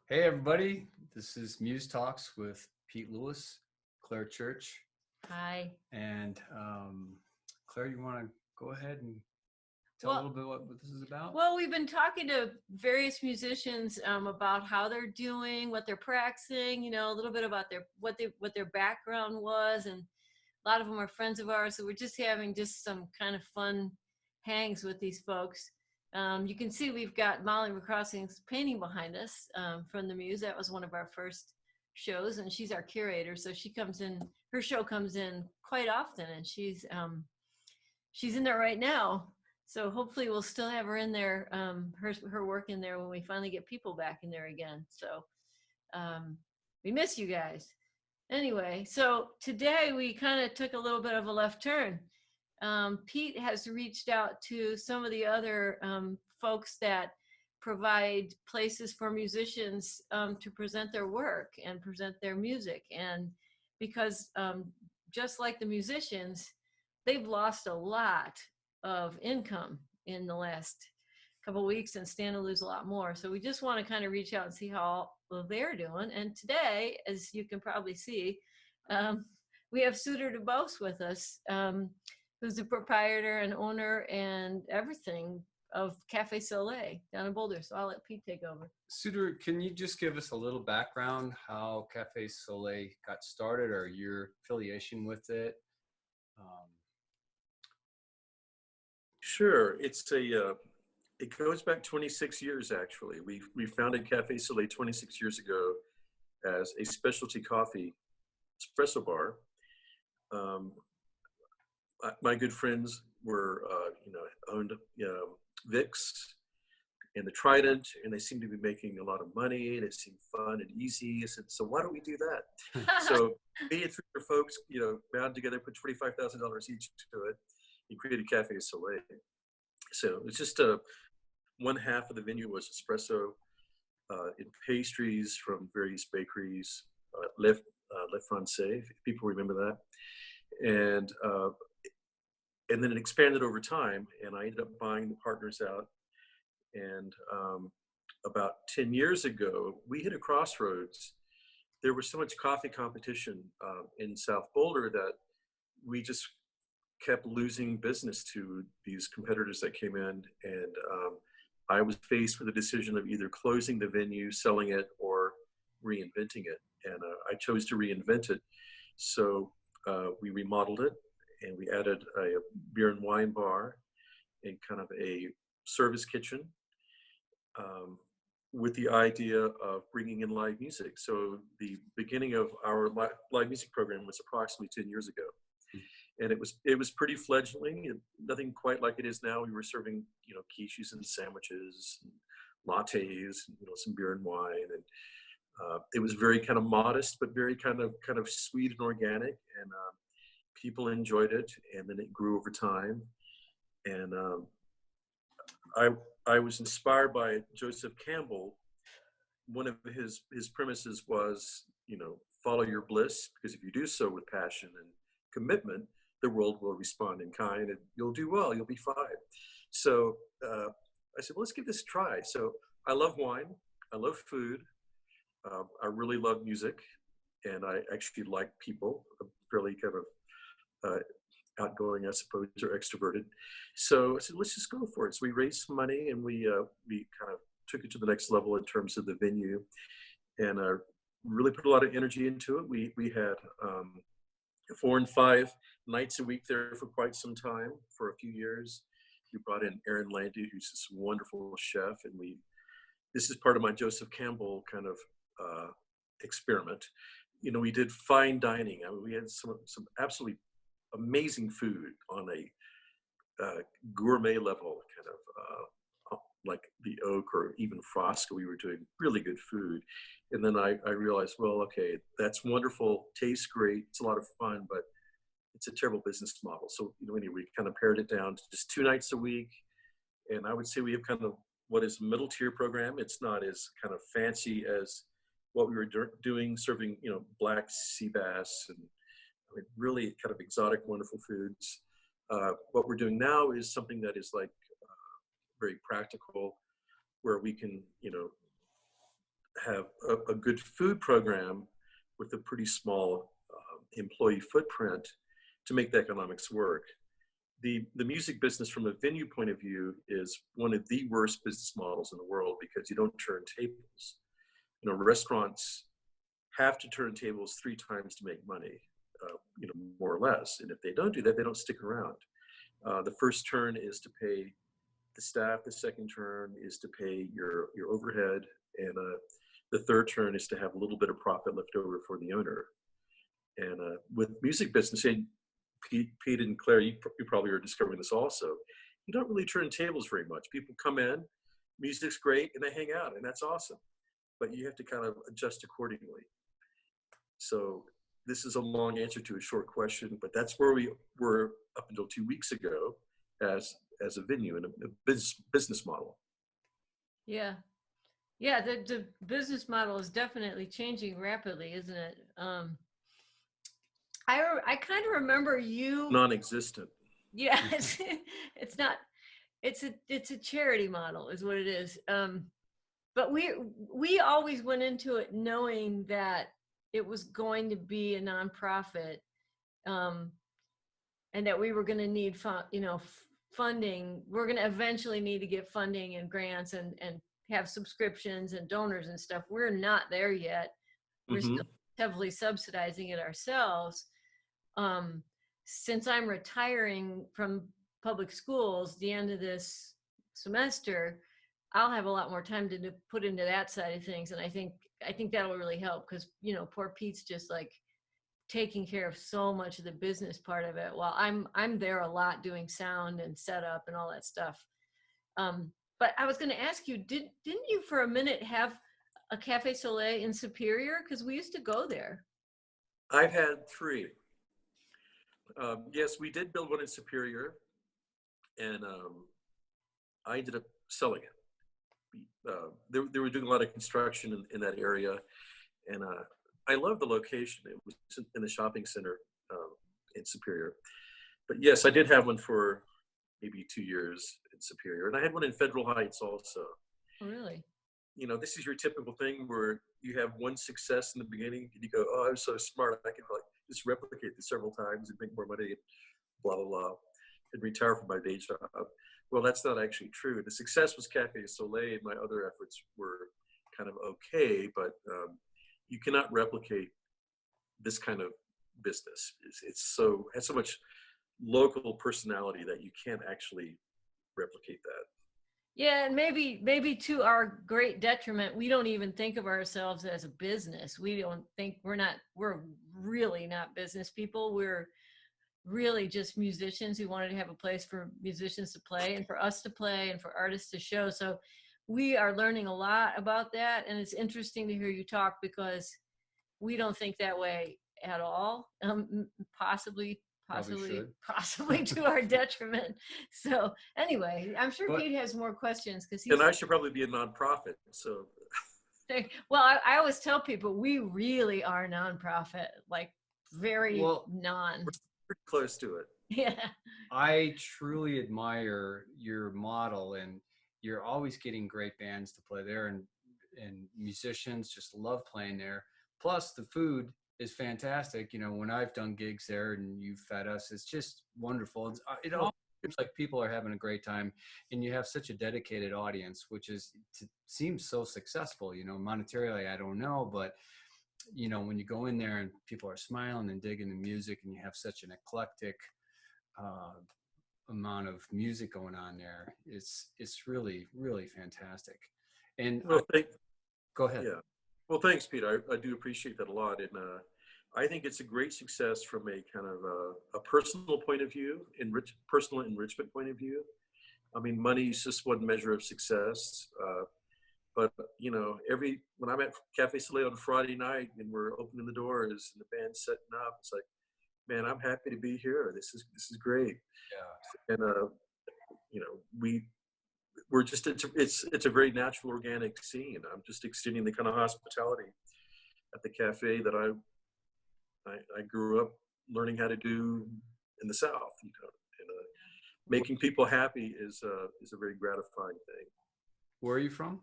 Hey everybody, this is Muse Talks with Pete Lewis, Claire Church, Hi. and Claire, you want to go ahead and tell a Well, little bit what this is about? well, we've been talking to various musicians about how they're doing, what they're practicing. A little bit about their background was, and a lot of them are friends of ours. So we're just having just some kind of fun hangs with these folks. You can see we've got Molly McCrossing's painting behind us from the Muse. That was one of our first shows, and she's our curator. So she comes in. Her show comes in quite often, and she's in there right now. So hopefully we'll still have her in there, her work in there when we finally get people back in there again. So um, we miss you guys. Anyway, so today we kind of took a little bit of a left turn. Pete has reached out to some of the other folks that provide places for musicians to present their work and present their music. And because just like the musicians, they've lost a lot of income in the last couple of weeks and stand to lose a lot more. So we just want to kind of reach out and see how they're doing. And today, as you can probably see, um, we have Suter DuBose with us, who's the proprietor and owner and everything of Caffe Sole down in Boulder. So I'll let Pete take over. Suter, can you just give us a little background how Caffe Sole got started or your affiliation with it? Um, Sure. It goes back 26 years actually. We founded Caffe Sole 26 years ago as a specialty coffee espresso bar. Um, my good friends were, owned, Vicks and the Trident, and they seemed to be making a lot of money, and it seemed fun and easy. I said, so why don't we do that? So me and three other folks, bound together, put $25,000 each to it, and created Caffe Sole. So it's just one half of the venue was espresso and pastries from various bakeries, Le Francais, if people remember that. And then it expanded over time, and I ended up buying the partners out. And about 10 years ago, we hit a crossroads. There was so much coffee competition in South Boulder that we just kept losing business to these competitors that came in. And I was faced with a decision of either closing the venue, selling it, or reinventing it. And I chose to reinvent it. So we remodeled it, and we added a beer and wine bar and kind of a service kitchen, with the idea of bringing in live music. So the beginning of our live music program was approximately 10 years ago. And it was pretty fledgling, and nothing quite like it is now. We were serving, quiches and sandwiches, and lattes, and, some beer and wine, and it was very kind of modest, but very kind of sweet and organic, and people enjoyed it, and then it grew over time. And I was inspired by Joseph Campbell. One of his premises was, follow your bliss, because if you do so with passion and commitment, the world will respond in kind, and you'll do well. You'll be fine. So I said, well, let's give this a try. So I love wine. I love food. I really love music, and I actually like people. I'm fairly kind of outgoing, I suppose, or extroverted. So I said, let's just go for it. So we raised some money, and we kind of took it to the next level in terms of the venue, and really put a lot of energy into it. We had 4 and 5 nights a week there for quite some time, for a few years. We brought in Aaron Landy, who's this wonderful chef, and this is part of my Joseph Campbell kind of experiment. We did fine dining. I mean, we had some absolutely amazing food on a gourmet level, kind of like the Oak or even Frosca. We were doing really good food. And then I realized, well, okay, that's wonderful, tastes great, it's a lot of fun, but it's a terrible business model. So, anyway, we kind of pared it down to just 2 nights a week. And I would say we have kind of what is a middle tier program. It's not as kind of fancy as what we were doing, serving, black sea bass and really kind of exotic, wonderful foods. What we're doing now is something that is like very practical, where we can, have a good food program with a pretty small employee footprint to make the economics work. The music business from a venue point of view is one of the worst business models in the world because you don't turn tables. You know, restaurants have to turn tables 3 times to make money, you know, more or less. And if they don't do that, they don't stick around. The first turn is to pay the staff. The second turn is to pay your overhead. And the third turn is to have a little bit of profit left over for the owner. And with music business, and Pete and Claire, you probably are discovering this also. You don't really turn tables very much. People come in, music's great, and they hang out, and that's awesome. But you have to kind of adjust accordingly. So this is a long answer to a short question, but that's where we were up until 2 weeks ago as a venue and a business model. Yeah. Yeah, the business model is definitely changing rapidly, isn't it? I kind of remember you. Non-existent. Yeah, it's not. It's a charity model, is what it is. But we always went into it knowing that it was going to be a nonprofit, and that we were going to need funding. We're going to eventually need to get funding and grants and have subscriptions and donors and stuff. We're not there yet. We're still heavily subsidizing it ourselves. Since I'm retiring from public schools the end of this semester, I'll have a lot more time to put into that side of things. And I think that'll really help because, you know, poor Pete's just like taking care of so much of the business part of it while I'm there a lot doing sound and setup and all that stuff. But I was going to ask you, didn't you for a minute have a Caffe Sole in Superior? Because we used to go there. I've had 3. Yes, we did build one in Superior, and I ended up selling it. They were doing a lot of construction in that area, and I love the location. It was in the shopping center in Superior. But yes, I did have one for maybe 2 years in Superior, and I had one in Federal Heights also. Oh, really? You know, this is your typical thing where you have one success in the beginning, and you go, "Oh, I'm so smart. I can like just replicate this several times and make more money." And blah blah blah, and retire from my day job. Well, that's not actually true. The success was Caffe Sole, and my other efforts were kind of okay, but you cannot replicate this kind of business. It's has so much local personality that you can't actually replicate that. Yeah, and maybe to our great detriment, we don't even think of ourselves as a business. We don't think we're really not business people. We're really just musicians who wanted to have a place for musicians to play and for us to play and for artists to show. So we are learning a lot about that. And it's interesting to hear you talk because we don't think that way at all. Possibly to our detriment. So anyway, I'm sure Pete has more questions because and I should probably be a nonprofit. So well, I always tell people we really are nonprofit, like very non. We're pretty close to it. Yeah. I truly admire your model, and you're always getting great bands to play there, and musicians just love playing there. Plus the food is fantastic. You know, when I've done gigs there and you've fed us, it's just wonderful. It all seems like people are having a great time, and you have such a dedicated audience, which seems so successful. You know, monetarily, I don't know, but you know, when you go in there and people are smiling and digging the music, and you have such an eclectic amount of music going on there, it's really, really fantastic. And go ahead. Yeah. Well, thanks, Pete. I do appreciate that a lot. And I think it's a great success from a kind of a personal point of view, personal enrichment point of view. I mean, money is just one measure of success. But, you know, when I'm at Caffe Sole on Friday night and we're opening the doors and the band's setting up, it's like, man, I'm happy to be here. This is great. Yeah. And, you know, we're just, it's a very natural, organic scene. I'm just extending the kind of hospitality at the cafe that I grew up learning how to do in the South, you know, and making people happy is a very gratifying thing. Where are you from?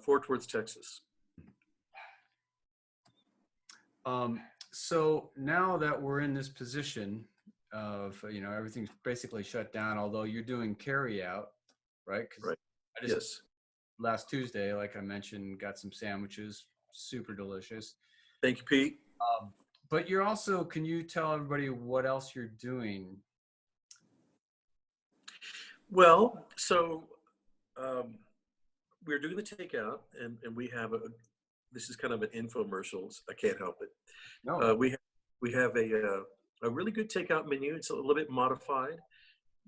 Fort Worth, Texas. So now that we're in this position of, everything's basically shut down, although you're doing carry out, right? Because Right. I just Yes. last Tuesday, like I mentioned, got some sandwiches, super delicious. Thank you, Pete. But you're also, can you tell everybody what else you're doing? Well, so um, we're doing the takeout, and we have this is kind of an infomercial. I can't help it. No. We have a really good takeout menu. It's a little bit modified,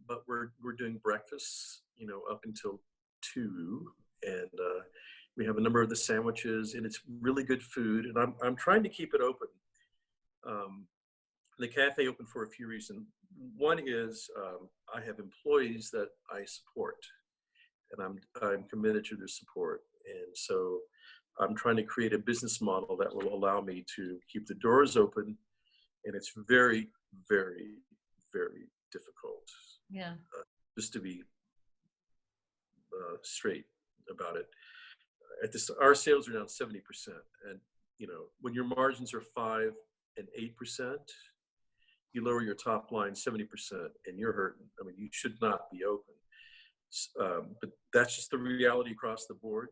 but we're doing breakfast, up until 2, and we have a number of the sandwiches, and it's really good food. And I'm trying to keep it open. The cafe open for a few reasons. One is I have employees that I support, and I'm committed to their support, and so I'm trying to create a business model that will allow me to keep the doors open, and it's very, very, very difficult. Yeah. Just to be straight about it. Our sales are down 70%, and when your margins are 5 and 8%, you lower your top line 70%, and you're hurting. I mean, you should not be open. But that's just the reality across the board.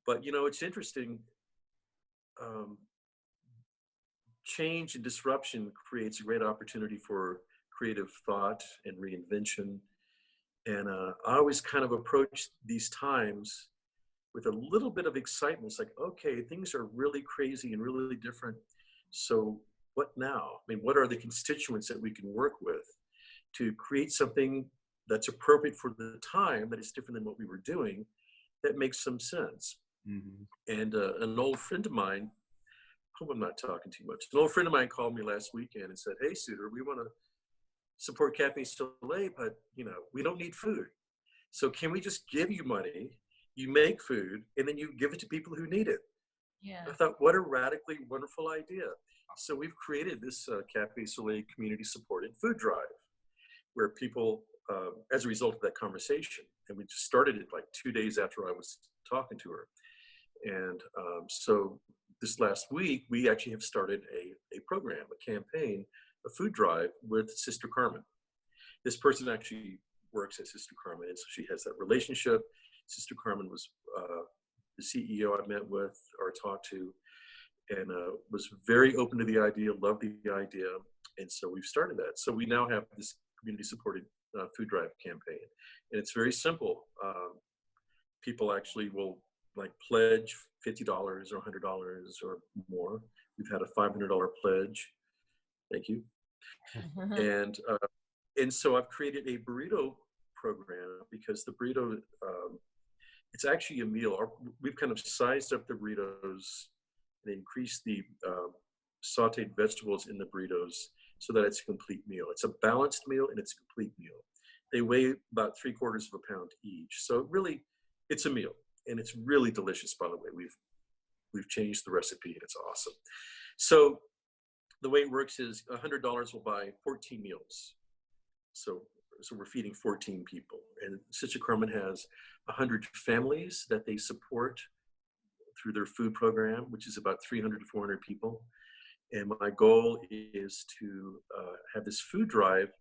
But it's interesting. Change and disruption creates a great opportunity for creative thought and reinvention. And I always kind of approach these times with a little bit of excitement. It's like, okay, things are really crazy and really different. So what now? I mean, what are the constituents that we can work with to create something that's appropriate for the time, that is different than what we were doing, that makes some sense? Mm-hmm. And an old friend of mine, I hope I'm not talking too much. An old friend of mine called me last weekend and said, "Hey, Suter, we want to support Caffe Sole, but we don't need food. So can we just give you money? You make food, and then you give it to people who need it." Yeah. I thought, what a radically wonderful idea. So we've created this Caffe Sole community supported food drive, where people, as a result of that conversation, and we just started it like 2 days after I was talking to her. And so this last week, we actually have started a program, a campaign, a food drive with Sister Carmen. This person actually works at Sister Carmen, and so she has that relationship. Sister Carmen was the CEO I met with or talked to, and was very open to the idea, loved the idea, and so we've started that. So we now have this community-supported food drive campaign, and it's very simple. People actually will pledge $50 or $100 or more. We've had a $500 pledge. Thank you. And so I've created a burrito program, because the burrito, it's actually a meal. We've kind of sized up the burritos and increased the sauteed vegetables in the burritos so that it's a complete meal. It's a balanced meal, and it's a complete meal. They weigh about 3/4 of a pound each. So really, it's a meal, and it's really delicious, by the way. We've changed the recipe, and it's awesome. So the way it works is $100 will buy 14 meals. So we're feeding 14 people. And Sister Carmen has 100 families that they support through their food program, which is about 300 to 400 people. And my goal is to have this food drive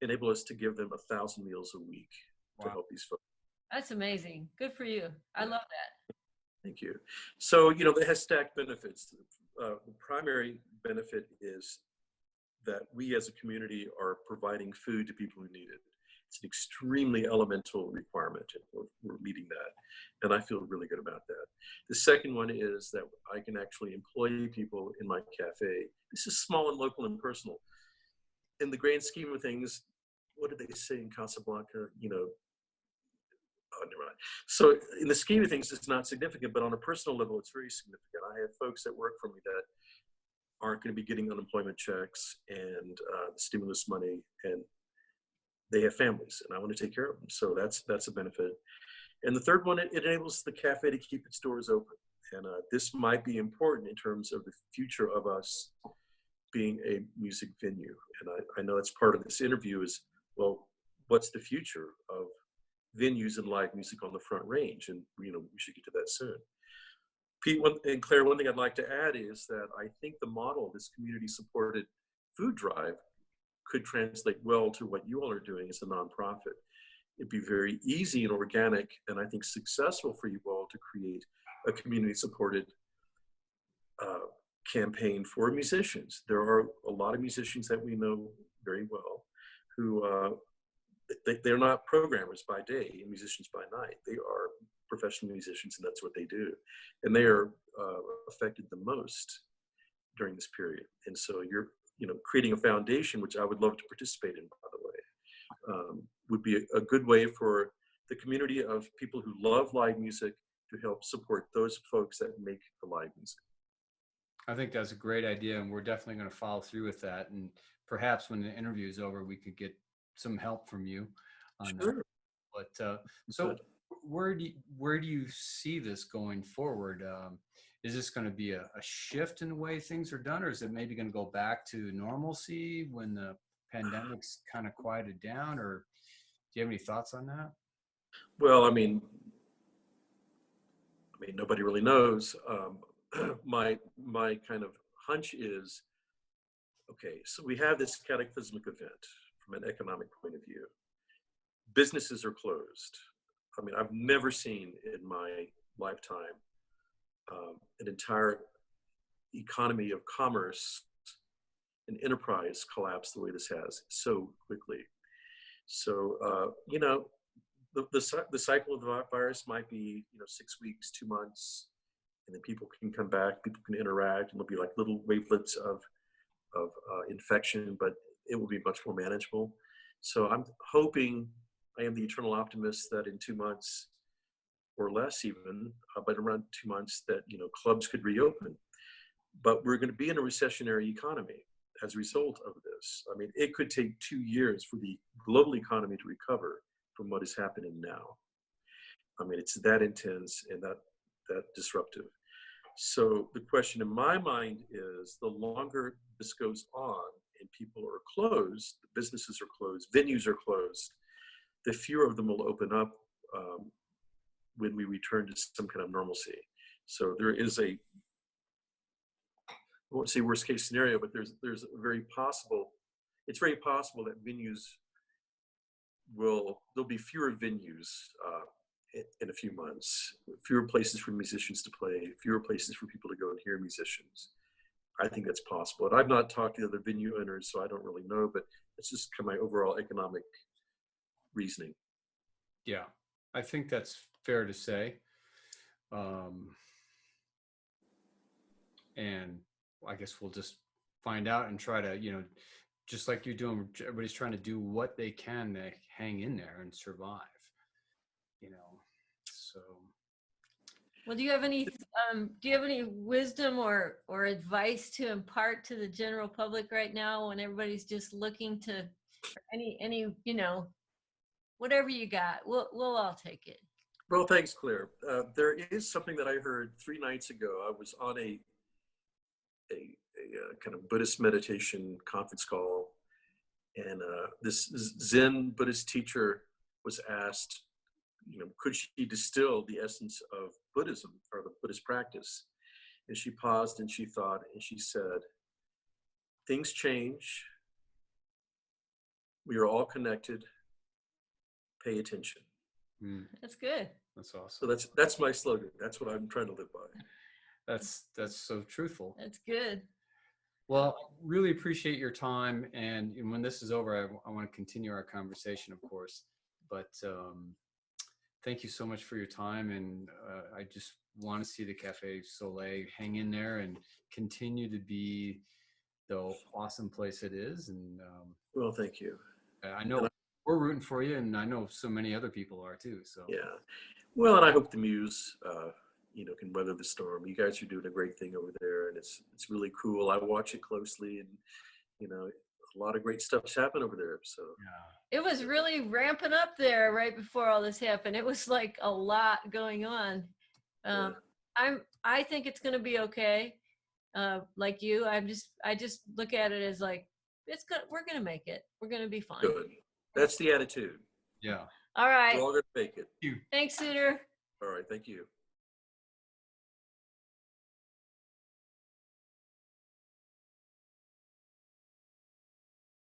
enable us to give them 1,000 meals a week. Wow. To help these folks. That's amazing. Good for you. I love that. Thank you. So, it has stacked benefits. The primary benefit is that we as a community are providing food to people who need it. It's an extremely elemental requirement, and we're meeting that. And I feel really good about that. The second one is that I can actually employ people in my cafe. This is small and local and personal. In the grand scheme of things, what did they say in Casablanca? Oh, never mind. So in the scheme of things, it's not significant, but on a personal level, it's very significant. I have folks that work for me that aren't going to be getting unemployment checks and stimulus money, and they have families, and I want to take care of them. So that's a benefit. And the third one, it enables the cafe to keep its doors open. And this might be important in terms of the future of us being a music venue. And I know that's part of this interview is, well, what's the future of venues and live music on the Front Range? And we should get to that soon. Pete, and Claire, one thing I'd like to add is that I think the model, this community-supported food drive, could translate well to what you all are doing as a nonprofit. It'd be very easy and organic, and I think successful for you all to create a community-supported campaign for musicians. There are a lot of musicians that we know very well who they're not programmers by day and musicians by night. They are professional musicians, and that's what they do. And they are affected the most during this period. And so you're, creating a foundation, which I would love to participate in, by the way, would be a good way for the community of people who love live music to help support those folks that make the live music. I think that's a great idea, and we're definitely going to follow through with that. And perhaps when the interview is over, we could get some help from you on Sure. that. But so where do you see this going forward? Is this going to be a shift in the way things are done, or is it maybe going to go back to normalcy when the pandemic's kind of quieted down? Or do you have any thoughts on that? Well, I mean, nobody really knows. My kind of hunch is, okay, so we have this cataclysmic event from an economic point of view. Businesses are closed. I mean, I've never seen in my lifetime an entire economy of commerce and enterprise collapse the way this has so quickly. So, the cycle of the virus might be, 6 weeks, 2 months, and then people can come back, people can interact, and there'll be like little wavelets of infection, but it will be much more manageable. So I'm hoping, I am the eternal optimist, that in 2 months or less even, but around 2 months, that, clubs could reopen. But we're going to be in a recessionary economy as a result of this. I mean, it could take 2 years for the global economy to recover from what is happening now. I mean, it's that intense and that disruptive. So the question in my mind is, the longer this goes on and people are closed, businesses are closed, venues are closed, the fewer of them will open up when we return to some kind of normalcy. So there is I won't say worst case scenario, but there's it's very possible that there'll be fewer venues in a few months, fewer places for musicians to play, fewer places for people to go and hear musicians. I think that's possible. And I've not talked to the other venue owners, so I don't really know, but it's just kind of my overall economic reasoning. Yeah, I think that's fair to say. And I guess we'll just find out and try to, just like you're doing, everybody's trying to do what they can to hang in there and survive, so. Well, do you have any wisdom or advice to impart to the general public right now, when everybody's just looking to any whatever you got, we'll all take it. Well, thanks, Claire. There is something that I heard 3 nights ago. I was on a kind of Buddhist meditation conference call, and this Zen Buddhist teacher was asked, could she distill the essence of Buddhism or the Buddhist practice? And she paused and she thought, and she said, things change. We are all connected. Pay attention. That's good. That's awesome. So that's my slogan. That's what I'm trying to live by. That's so truthful. That's good. Well, really appreciate your time. And when this is over, I want to continue our conversation, of course. But thank you so much for your time. And I just want to see the Caffe Sole hang in there and continue to be the awesome place it is. And well, thank you. I know we're rooting for you, and I know so many other people are too. So yeah. Well, and I hope the Muse, can weather the storm. You guys are doing a great thing over there, and it's really cool. I watch it closely, and a lot of great stuff's happened over there. So yeah. It was really ramping up there right before all this happened. It was like a lot going on. I think it's going to be okay. Like you, I just look at it as like we're going to make it. We're going to be fine. Good. That's the attitude. Yeah. All right. We're all going to make it. Thanks, Suter. All right. Thank you.